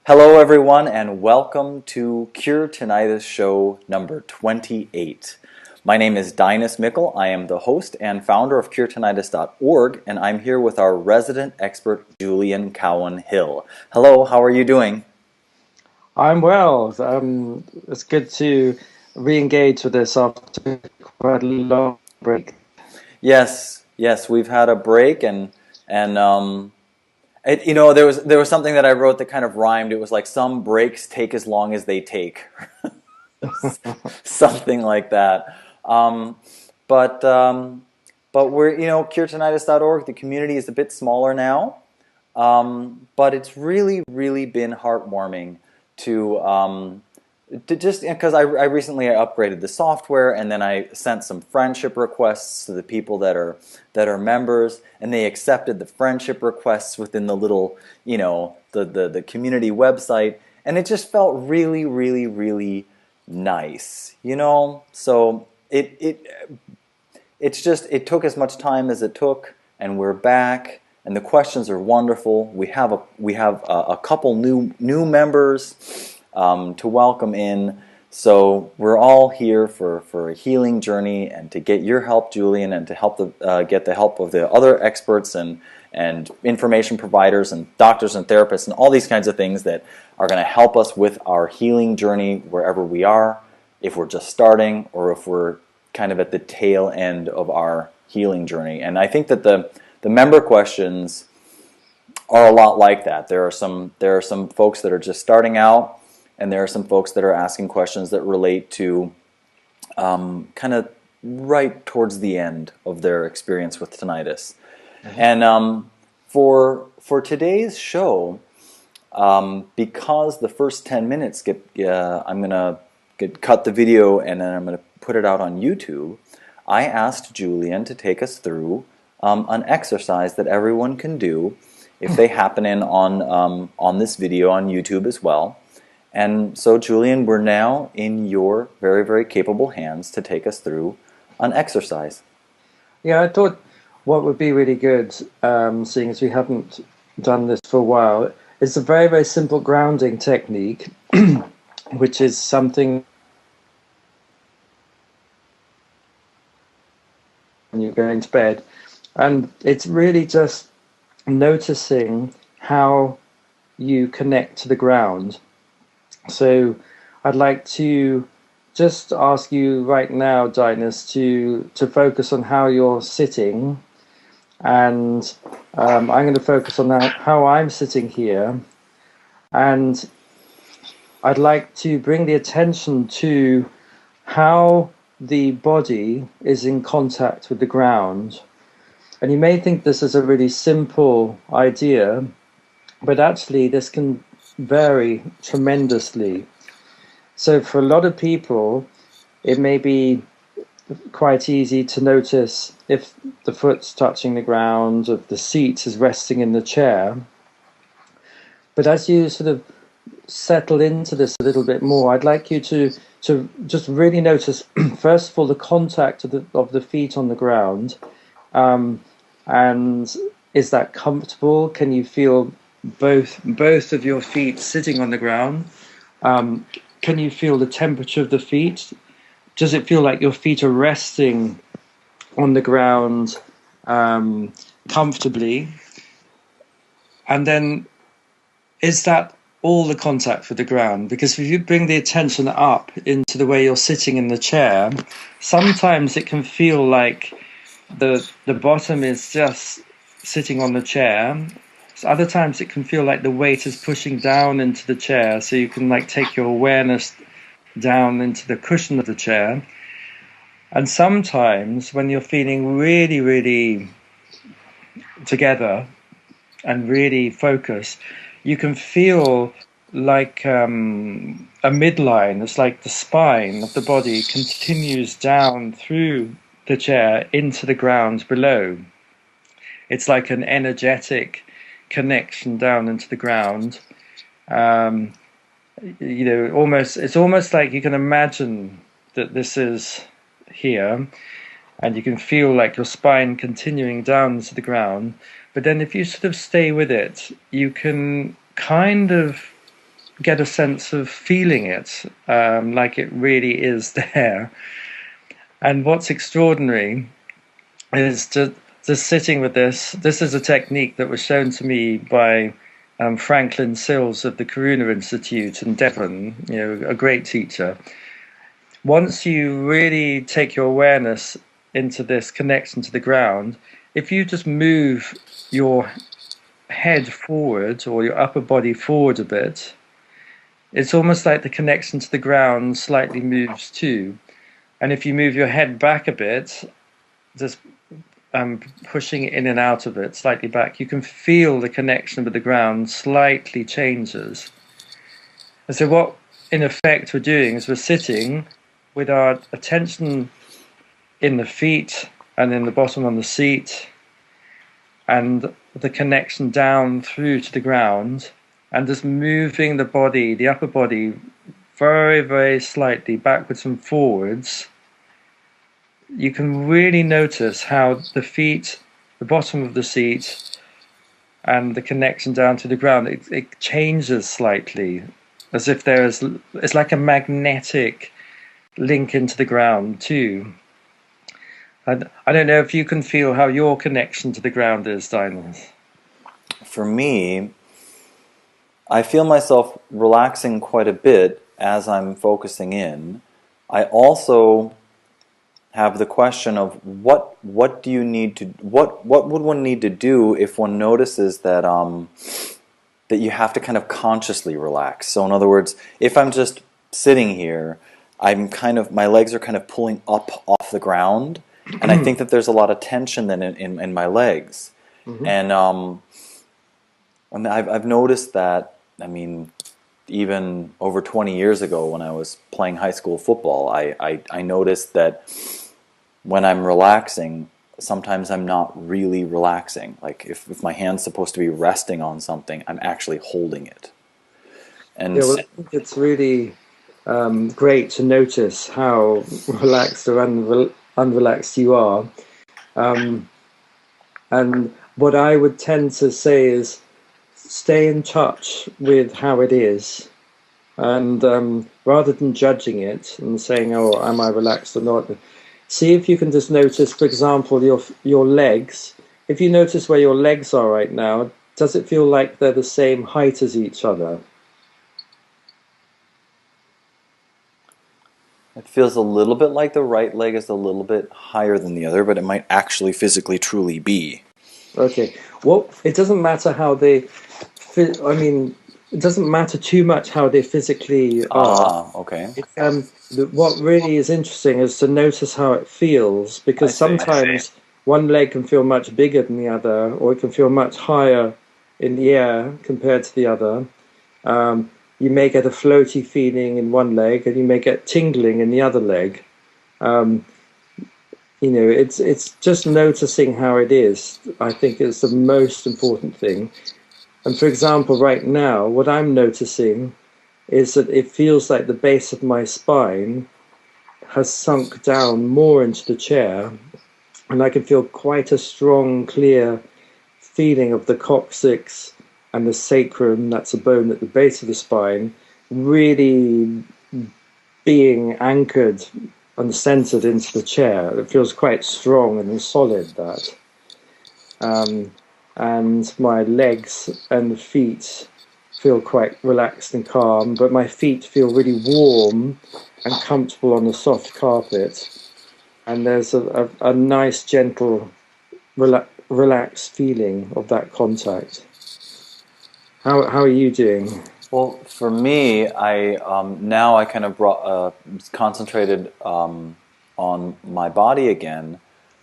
Hello, everyone, and welcome to Cure Tinnitus Show number 28. My name is Dinus Mickle. I am the host and founder of CureTinnitus.org, and I'm here with our resident expert, Julian Cowan-Hill. Hello, how are you doing? I'm well. It's good to re-engage with this after quite a long break. Yes, we've had a break, and there was something that I wrote that kind of rhymed. It was like some breaks take as long as they take, something like that. But we're CureTinnitus.org. The community is a bit smaller now, but it's really been heartwarming to just because I recently upgraded the software, and then I sent some friendship requests to the people that are members, and they accepted the friendship requests within the little the community website, and it just felt really nice, So it took as much time as it took, and we're back, and the questions are wonderful. We have a couple new members to welcome in. So we're all here for a healing journey and to get your help, Julian, and to help get the help of the other experts and information providers and doctors and therapists and all these kinds of things that are going to help us with our healing journey wherever we are, if we're just starting or if we're kind of at the tail end of our healing journey. And I think that the member questions are a lot like that. There are some folks that are just starting out, and there are some folks that are asking questions that relate to kind of right towards the end of their experience with tinnitus. Mm-hmm. And for today's show, because the first 10 minutes I'm going to cut the video and then I'm going to put it out on YouTube, I asked Julian to take us through an exercise that everyone can do if they happen in on this video on YouTube as well. And so, Julian, we're now in your very capable hands to take us through an exercise. Yeah, I thought what would be really good, seeing as we haven't done this for a while, is a very simple grounding technique, which is something when you're going to bed. And it's really just noticing how you connect to the ground. So I'd like to just ask you right now, Dinus, to focus on how you're sitting, and I'm going to focus on how I'm sitting here, and I'd like to bring the attention to how the body is in contact with the ground. And you may think this is a really simple idea, but actually this can vary tremendously. So for a lot of people, it may be quite easy to notice if the foot's touching the ground, if the seat is resting in the chair. But as you sort of settle into this a little bit more, I'd like you to just really notice, first of all, the contact of the feet on the ground. And is that comfortable? Can you feel both of your feet sitting on the ground? Can you feel the temperature of the feet? Does it feel like your feet are resting on the ground comfortably? And then, is that all the contact with the ground? Because if you bring the attention up into the way you're sitting in the chair, sometimes it can feel like the bottom is just sitting on the chair. So other times it can feel like the weight is pushing down into the chair, so you can take your awareness down into the cushion of the chair. And sometimes when you're feeling really together and really focused, you can feel like a midline. It's like the spine of the body continues down through the chair into the ground below. It's like an energetic connection down into the ground. It's almost like you can imagine that this is here, and you can feel like your spine continuing down into the ground. But then if you sort of stay with it, you can kind of get a sense of feeling it, like it really is there. And what's extraordinary is just sitting with this. This is a technique that was shown to me by Franklin Sills of the Karuna Institute in Devon, a great teacher. Once you really take your awareness into this connection to the ground, if you just move your head forward or your upper body forward a bit, it's almost like the connection to the ground slightly moves too. And if you move your head back a bit, just pushing it in and out of it slightly back, you can feel the connection with the ground slightly changes. And so what in effect we're doing is we're sitting with our attention in the feet and in the bottom on the seat, and the connection down through to the ground, and just moving the body, the upper body, very, very slightly backwards and forwards. You can really notice how the feet, the bottom of the seat, and the connection down to the ground, it changes slightly, as if it's like a magnetic link into the ground too. And I don't know if you can feel how your connection to the ground is, Dinah. For me, I feel myself relaxing quite a bit as I'm focusing in. I also have the question of what do you need to what would one need to do if one notices that that you have to kind of consciously relax. So in other words, if I'm just sitting here, my legs are kind of pulling up off the ground, and I think that there's a lot of tension then in my legs. Mm-hmm. And I've noticed that, I mean, even over 20 years ago when I was playing high school football, I noticed that when I'm relaxing, sometimes I'm not really relaxing. Like if my hand's supposed to be resting on something, I'm actually holding it. And yeah, well, I think it's really great to notice how relaxed or unrelaxed you are. And what I would tend to say is stay in touch with how it is. And rather than judging it and saying, oh, am I relaxed or not, see if you can just notice, for example, your legs. If you notice where your legs are right now, does it feel like they're the same height as each other? It feels a little bit like the right leg is a little bit higher than the other, but it might actually physically truly be. Okay. Well, it doesn't matter how they... it doesn't matter too much how they physically are. Okay. What really is interesting is to notice how it feels, because sometimes one leg can feel much bigger than the other, or it can feel much higher in the air compared to the other. You may get a floaty feeling in one leg, and you may get tingling in the other leg. It's just noticing how it is. I think is the most important thing. And for example, right now, what I'm noticing is that it feels like the base of my spine has sunk down more into the chair, and I can feel quite a strong, clear feeling of the coccyx and the sacrum, that's a bone at the base of the spine, really being anchored and centered into the chair. It feels quite strong and solid, that. And my legs and feet feel quite relaxed and calm, but my feet feel really warm and comfortable on the soft carpet. And there's a nice, gentle, relaxed feeling of that contact. How are you doing? Well, for me, now I kind of concentrated on my body again,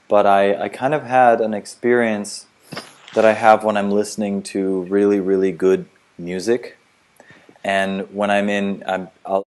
but I kind of had an experience that I have when I'm listening to really, really good music, and when I'm in, I'll